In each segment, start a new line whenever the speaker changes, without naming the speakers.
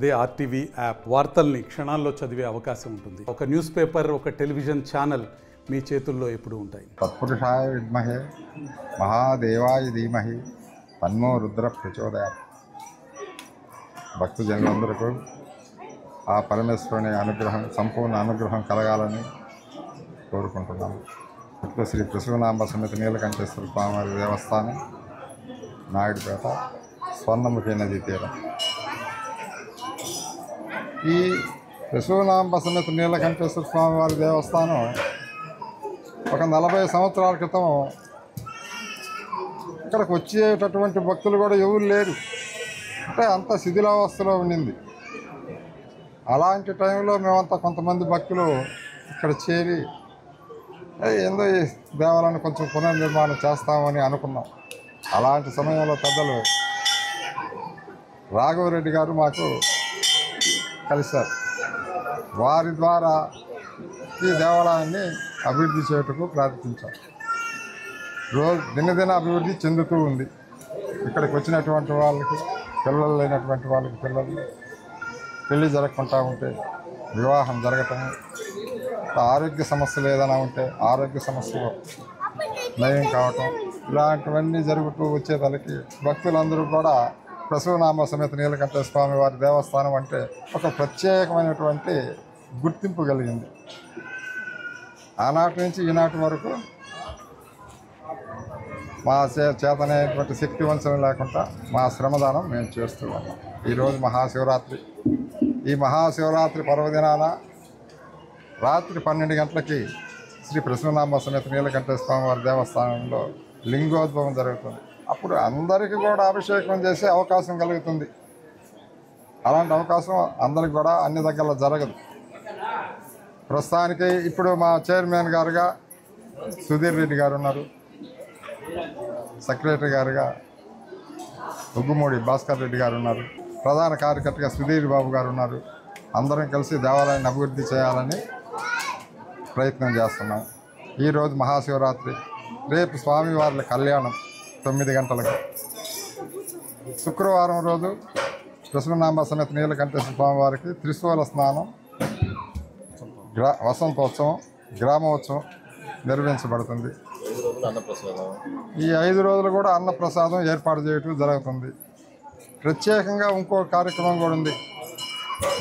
అదే RTV app వార్తల్ని క్షణాల్లో చదివే అవకాశం ఉంటుంది. ఒక న్యూస్ పేపర్, ఒక టెలివిజన్ ఛానల్ మీ చేతుల్లో ఎప్పుడూ ఉంటాయి.
తత్పురుషాయ విద్మహే మహాదేవాయ ధీమహి తన్నో రుద్ర ప్రచోదయాత్. భక్తజనులందరికీ ఆ పరమేశ్వరుని అనుగ్రహం, సంపూర్ణ అనుగ్రహం కలగాలని కోరుకుంటున్నాము. ఇప్పుడు శ్రీ పృశునాంబ సమేత నీలకంఠేశ్వర స్వామివారి దేవస్థానం, నాయుడుపేట, స్వర్ణముఖి నదీ తీరం. ఈ పృశునాంబ సమేత నీలకంఠేశ్వర స్వామివారి దేవస్థానం ఒక 40 సంవత్సరాల క్రితం ఇక్కడికి వచ్చేటటువంటి భక్తులు కూడా ఎవరు లేరు, అంటే అంత శిథిలావస్థలో ఉండింది. అలాంటి టైంలో మేమంతా కొంతమంది భక్తులు ఇక్కడ చేరి ఏందో ఈ దేవాలయాన్ని కొంచెం పునర్నిర్మాణం చేస్తామని అనుకున్నాం. అలాంటి సమయంలో పెద్దలు రాఘవరెడ్డి గారు మాకు కలిశారు. వారి ద్వారా ఈ దేవాలయాన్ని అభివృద్ధి చేయటకు ప్రార్థించారు. దినదిన అభివృద్ధి చెందుతూ ఉంది. ఇక్కడికి వచ్చినటువంటి వాళ్ళకి, పిల్లలు లేనటువంటి వాళ్ళకి పిల్లలు, పెళ్ళి జరగకుండా ఉంటే వివాహం జరగటం, ఆరోగ్య సమస్యలు ఏదైనా ఉంటే ఆరోగ్య సమస్యలు నయం కావటం, ఇలాంటివన్నీ జరుగుతూ వచ్చేదానికి భక్తులందరూ కూడా పృశునాంబ సమేత నీలకంఠేశ్వర స్వామి వారి దేవస్థానం అంటే ఒక ప్రత్యేకమైనటువంటి గుర్తింపు కలిగింది. ఆనాటి నుంచి ఈనాటి వరకు మా చేతనైనటువంటి శక్తి వంచన లేకుండా మా శ్రమదానం మేము చేస్తూ ఉన్నాం. ఈరోజు మహాశివరాత్రి. ఈ మహాశివరాత్రి పర్వదినాన రాత్రి 12 గంటలకి శ్రీ పృశునాంబ సమేత నీలకంఠేశ్వర స్వామి వారి దేవస్థానంలో లింగోద్భవం జరుగుతుంది. అప్పుడు అందరికీ కూడా అభిషేకం చేసే అవకాశం కలుగుతుంది. అలాంటి అవకాశం అందరికి కూడా అన్ని దగ్గరలో జరగదు. ప్రస్తుతానికి ఇప్పుడు మా చైర్మన్ గారుగా సుధీర్ రెడ్డి గారు ఉన్నారు, సెక్రటరీ గారుగా ఉగ్గుమూడి భాస్కర్ రెడ్డి గారు ఉన్నారు, ప్రధాన కార్యకర్తగా సుధీర్ బాబు గారు ఉన్నారు. అందరం కలిసి దేవాలయాన్ని అభివృద్ధి చేయాలని ప్రయత్నం చేస్తున్నాం. ఈరోజు మహాశివరాత్రి, రేపు స్వామివార్ల కళ్యాణం 9 గంటలకు. శుక్రవారం రోజు పృశునాంబ సమేత నీలకంఠేశ్వర స్వామివారికి త్రిశూల స్నానం, వసంతోత్సవం, గ్రామోత్సవం నిర్వహించబడుతుంది. ఈ 5 రోజులు కూడా అన్నప్రసాదం ఏర్పాటు చేయటం జరుగుతుంది. ప్రత్యేకంగా ఇంకో కార్యక్రమం కూడా ఉంది.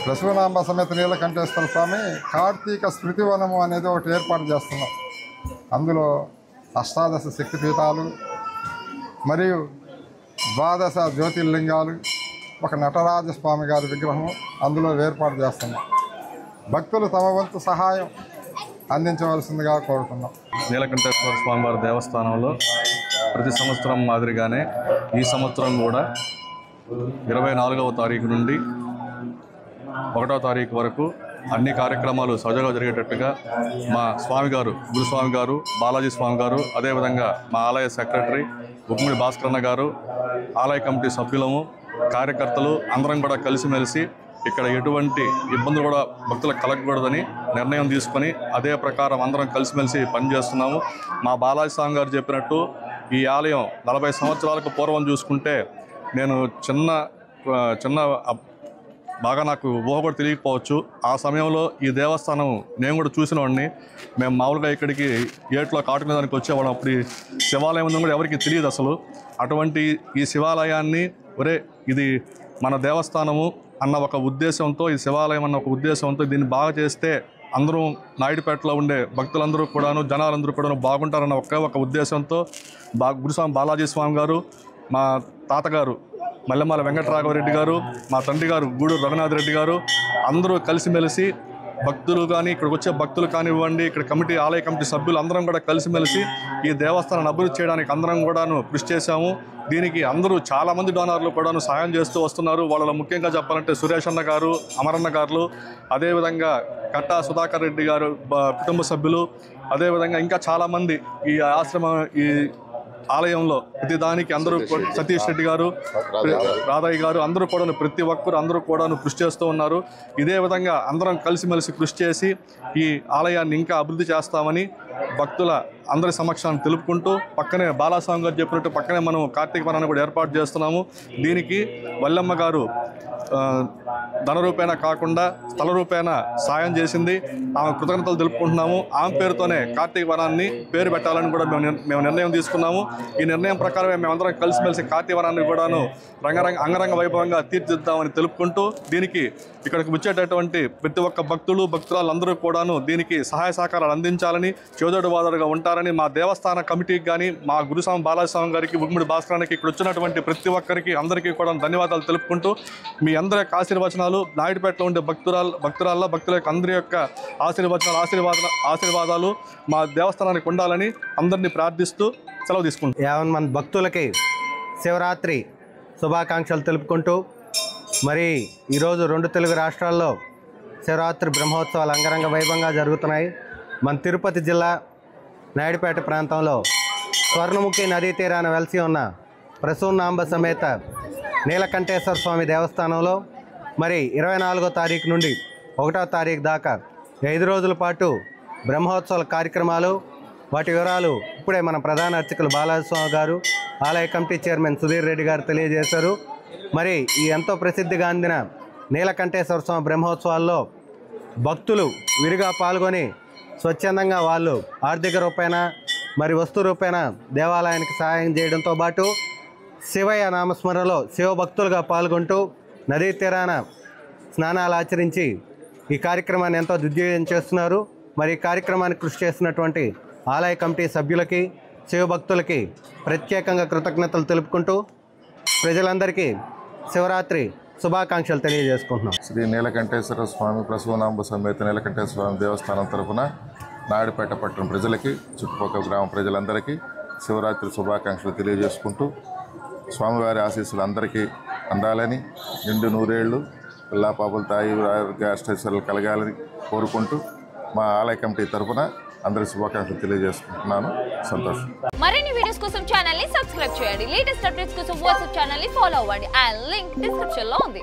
పృశునాంబ సమేత నీలకంఠేశ్వర స్వామి కార్తీక స్మృతివనము అనేది ఒకటి ఏర్పాటు చేస్తున్నాం. అందులో 18 శక్తిపీఠాలు మరియు 12 జ్యోతిర్లింగాలు, ఒక నటరాజస్వామి గారి విగ్రహం అందులో ఏర్పాటు చేస్తున్నాం. భక్తులు తమ వంతు సహాయం అందించవలసిందిగా కోరుతున్నాం.
నీలకంఠేశ్వర స్వామివారి దేవస్థానంలో ప్రతి సంవత్సరం మాదిరిగానే ఈ సంవత్సరం కూడా 24వ తారీఖు నుండి 1వ తారీఖు వరకు అన్ని కార్యక్రమాలు సజావుగా జరిగేటట్టుగా మా స్వామిగారు, గురుస్వామి గారు, బాలాజీ స్వామి గారు, అదేవిధంగా మా ఆలయ సెక్రటరీ ఉగ్గుమూడి భాస్కరన్న గారు, ఆలయ కమిటీ సభ్యులము, కార్యకర్తలు అందరం కూడా కలిసిమెలిసి ఇక్కడ ఎటువంటి ఇబ్బందులు కూడా భక్తులకు కలగకూడదని నిర్ణయం తీసుకొని అదే ప్రకారం అందరం కలిసిమెలిసి పనిచేస్తున్నాము. మా బాలాజీ స్వామి గారు చెప్పినట్టు ఈ ఆలయం 40 సంవత్సరాలకు పూర్వం చూసుకుంటే నేను చిన్న బాగా నాకు ఊహ కూడా తెలియకపోవచ్చు. ఆ సమయంలో ఈ దేవస్థానం నేను కూడా చూసిన వాడిని. మేము మామూలుగా ఇక్కడికి ఏట్లో కాటుకునే దానికి వచ్చేవాళ్ళం. అప్పుడు ఈ శివాలయం ఉందని కూడా ఎవరికి తెలియదు అసలు. అటువంటి ఈ శివాలయాన్ని ఇది మన దేవస్థానము అన్న ఒక ఉద్దేశంతో, ఈ శివాలయం అన్న ఒక ఉద్దేశంతో దీన్ని బాగా చేస్తే అందరూ నాయుడుపేటలో ఉండే భక్తులందరూ కూడాను, జనాలందరూ కూడాను బాగుంటారన్న ఒక ఉద్దేశంతో గురుస్వామి బాలాజీ స్వామి గారు, మా తాతగారు మల్లెమాల వెంకటరాఘవరెడ్డి గారు, మా తండ్రి గారు గూడూరు రఘునాథ్ రెడ్డి గారు అందరూ కలిసిమెలిసి, భక్తులు కానీ ఇక్కడికి వచ్చే భక్తులు కానివ్వండి, ఇక్కడ ఆలయ కమిటీ సభ్యులు అందరం కూడా కలిసిమెలిసి ఈ దేవస్థానాన్ని అభివృద్ధి చేయడానికి అందరం కూడాను కృషి చేశాము. దీనికి అందరూ చాలామంది డోనర్లు కూడాను సహాయం చేస్తూ వస్తున్నారు. వాళ్ళలో ముఖ్యంగా చెప్పాలంటే సురేష్ అన్న గారు, అమరన్న గారు, అదేవిధంగా కట్టా సుధాకర్ రెడ్డి గారు కుటుంబ సభ్యులు, అదేవిధంగా ఇంకా చాలామంది ఈ ఆశ్రమం, ఈ ఆలయంలో ప్రతిదానికి అందరూ, సతీష్ రెడ్డి గారు, రాధయ్య గారు అందరూ కూడా, ప్రతి ఒక్కరు అందరూ కూడా కృషి చేస్తూ ఉన్నారు. ఇదే విధంగా అందరం కలిసిమెలిసి కృషి చేసి ఈ ఆలయాన్ని ఇంకా అభివృద్ధి చేస్తామని భక్తుల అందరి సమక్షాన్ని తెలుపుకుంటూ పక్కనే బాలాస్వామి గారు చెప్పినట్టు పక్కనే మనం కార్తీక వనాన్ని కూడా ఏర్పాటు చేస్తున్నాము. దీనికి వల్లమ్మ గారు ధన రూపేణ కాకుండా స్థల రూపేణ సాయం చేసింది. ఆమె కృతజ్ఞతలు తెలుపుకుంటున్నాము. ఆమె పేరుతోనే కార్తీక వనాన్ని పేరు పెట్టాలని కూడా మేము నిర్ణయం తీసుకున్నాము. ఈ నిర్ణయం ప్రకారమే మేమందరం కలిసిమెలిసి కార్తీక వనాన్ని కూడాను అంగరంగ వైభవంగా తీర్చిదిద్దామని తెలుపుకుంటూ దీనికి ఇక్కడికి వచ్చేటటువంటి ప్రతి ఒక్క భక్తురాలందరూ కూడాను దీనికి సహాయ సహకారాలు అందించాలని, చేదోడు వాదోడుగా ఉంటారని మా దేవస్థాన కమిటీకి కానీ మా గురుస్వామి బాలాస్వామి గారికి, ఉగ్మిడి భాస్కరానికి ఇక్కడ వచ్చినటువంటి ప్రతి ఒక్కరికి అందరికీ కూడా ధన్యవాదాలు తెలుపుకుంటూ మీ అందరి యొక్క ఆశీర్వచనాలు, నాయుడుపేటలో ఉండే భక్తుల యొక్క అందరి యొక్క ఆశీర్వాదాలు మా దేవస్థానానికి ఉండాలని అందరినీ ప్రార్థిస్తూ సెలవు తీసుకుంటాం.
50 మంది భక్తులకి శివరాత్రి శుభాకాంక్షలు తెలుపుకుంటూ మరి ఈరోజు 2 తెలుగు రాష్ట్రాల్లో శివరాత్రి బ్రహ్మోత్సవాలు అంగరంగ వైభవంగా జరుగుతున్నాయి. మన తిరుపతి జిల్లా నాయుడుపేట ప్రాంతంలో స్వర్ణముఖి నదీ తీరాన వెలిసి ఉన్న ప్రసూనాంబ సమేత నీలకంఠేశ్వర స్వామి దేవస్థానంలో మరి 24వ తారీఖు నుండి 1వ తారీఖు దాకా 5 రోజుల పాటు బ్రహ్మోత్సవాల కార్యక్రమాలు, వాటి వివరాలు ఇప్పుడే మన ప్రధాన అర్చకులు బాలాస్వామి గారు, ఆలయ కమిటీ చైర్మన్ సుధీర్ రెడ్డి గారు తెలియజేశారు. మరి ఈ ఎంతో ప్రసిద్ధిగాందిన నీలకంఠేశ్వర స్వామి బ్రహ్మోత్సవాల్లో భక్తులు విరిగా పాల్గొని స్వచ్ఛందంగా వాళ్ళు ఆర్థిక రూపేణ మరి వస్తు రూపేణ దేవాలయానికి సహాయం చేయడంతో పాటు శివయ్య నామస్మరణలో శివభక్తులుగా పాల్గొంటూ నదీ తీరాన స్నానాలు ఆచరించి ఈ కార్యక్రమాన్ని ఎంతో దిగ్విజయం చేస్తున్నారు. మరి ఈ కార్యక్రమానికి కృషి చేసినటువంటి ఆలయ కమిటీ సభ్యులకి, శివభక్తులకి ప్రత్యేకంగా కృతజ్ఞతలు తెలుపుకుంటూ ప్రజలందరికీ శివరాత్రి శుభాకాంక్షలు తెలియజేసుకుంటున్నాం.
శ్రీ నీలకంఠేశ్వర స్వామి ప్రసూనాంబ సమేత నీలకంఠేశ్వర స్వామి దేవస్థానం తరఫున నాయుడుపేట పట్టణ ప్రజలకి, చుట్టుపక్కల గ్రామ ప్రజలందరికీ శివరాత్రి శుభాకాంక్షలు తెలియజేసుకుంటూ స్వామివారి ఆశీస్సులు అందరికీ అందాలని, నిండు నూరేళ్లు పిల్లా పాపలు తాయి అష్టైశ్వర్యాలు కలగాలని కోరుకుంటూ మా ఆలయ కమిటీ తరఫున అందరి శుభాకాంక్షలు తెలియజేసుకుంటున్నాను. సంతోషం.
మరిన్ని వీడియోస్ కోసం ఛానల్ ని సబ్స్క్రైబ్ చేయండి. లేటెస్ట్ అప్డేట్స్ కోసం వాట్సాప్ ఛానల్ ని ఫాలో అవ్వండి. ఆ లింక్ డిస్క్రిప్షన్ లో ఉంది.